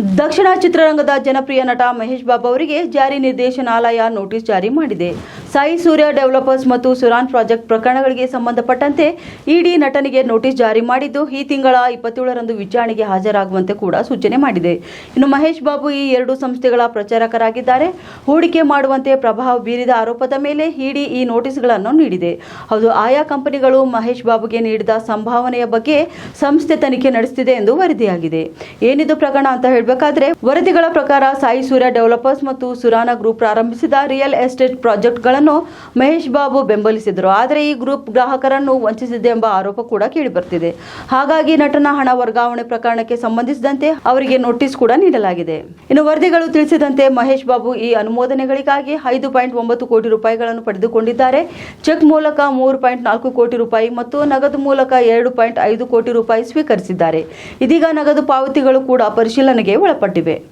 ದಕ್ಷಿಣ ಚಿತ್ರರಂಗದ ಜನಪ್ರಿಯ ನಟ ಮಹೇಶ್ ಬಾಬು ಅವರಿಗೆ ಜಾರಿ ನಿರ್ದೇಶನಾಲಯ ನೋಟಿಸ್ ಜಾರಿ ಮಾಡಿದೆ. ಸಾಯಿ ಸೂರ್ಯ ಡೆವಲಪರ್ಸ್ ಮತ್ತು ಸುರಾನ್ ಪ್ರಾಜೆಕ್ಟ್ ಪ್ರಕರಣಗಳಿಗೆ ಸಂಬಂಧಪಟ್ಟಂತೆ ಇಡಿ ನಟನಿಗೆ ನೋಟಿಸ್ ಜಾರಿ ಮಾಡಿದ್ದು, ಈ ತಿಂಗಳ 27ರಂದು ವಿಚಾರಣೆಗೆ ಹಾಜರಾಗುವಂತೆ ಕೂಡ ಸೂಚನೆ ಮಾಡಿದೆ. ಇನ್ನು ಮಹೇಶ್ ಬಾಬು ಈ ಎರಡು ಸಂಸ್ಥೆಗಳ ಪ್ರಚಾರಕರಾಗಿದ್ದಾರೆ. ಹೂಡಿಕೆ ಮಾಡುವಂತೆ ಪ್ರಭಾವ ಬೀರಿದ ಆರೋಪದ ಮೇಲೆ ಇಡಿ ಈ ನೋಟಿಸ್ಗಳನ್ನು ನೀಡಿದೆ. ಹೌದು, ಆಯಾ ಕಂಪನಿಗಳು ಮಹೇಶ್ ಬಾಬುಗೆ ನೀಡಿದ ಸಂಭಾವನೆಯ ಬಗ್ಗೆ ಸಂಸ್ಥೆ ತನಿಖೆ ನಡೆಸುತ್ತಿದೆ ಎಂದು ವರದಿಯಾಗಿದೆ. ಏನಿದು ಪ್ರಕರಣ ಅಂತ ಹೇಳಬೇಕಾದ್ರೆ, ವರದಿಗಳ ಪ್ರಕಾರ ಸಾಯಿ ಸೂರ್ಯ ಡೆವಲಪರ್ಸ್ ಮತ್ತು ಸುರಾನ ಗ್ರೂಪ್ ಪ್ರಾರಂಭಿಸಿದ ರಿಯಲ್ ಎಸ್ಟೇಟ್ ಪ್ರಾಜೆಕ್ಟ್ಗಳನ್ನು ಮಹೇಶ್ ಬಾಬು ಬೆಂಬಲಿಸಿದರು. ಆದರೆ ಈ ಗ್ರೂಪ್ ಗ್ರಾಹಕರನ್ನು ವಂಚಿಸಿದೆ ಎಂಬ ಆರೋಪ ಕೂಡ ಕೇಳಿಬರ್ತಿದೆ. ಹಾಗಾಗಿ ನಟನ ಹಣ ವರ್ಗಾವಣೆ ಪ್ರಕರಣಕ್ಕೆ ಸಂಬಂಧಿಸಿದಂತೆ ಅವರಿಗೆ ನೋಟಿಸ್ ಕೂಡ ನೀಡಲಾಗಿದೆ. ಇನ್ನು ವರದಿಗಳು ತಿಳಿಸಿದಂತೆ ಮಹೇಶ್ ಬಾಬು ಈ ಅನುಮೋದನೆಗಳಿಗಾಗಿ 5.9 ಕೋಟಿ ರೂಪಾಯಿಗಳನ್ನು ಪಡೆದುಕೊಂಡಿದ್ದಾರೆ. ಚೆಕ್ ಮೂಲಕ 3.4 ಕೋಟಿ ರೂಪಾಯಿ ಮತ್ತು ನಗದು ಮೂಲಕ 2.5 ಕೋಟಿ ರೂಪಾಯಿ ಸ್ವೀಕರಿಸಿದ್ದಾರೆ. ಇದೀಗ ನಗದು ಪಾವತಿಗಳು ಕೂಡ ಪರಿಶೀಲನೆಗೆ ಒಳಪಟ್ಟಿವೆ.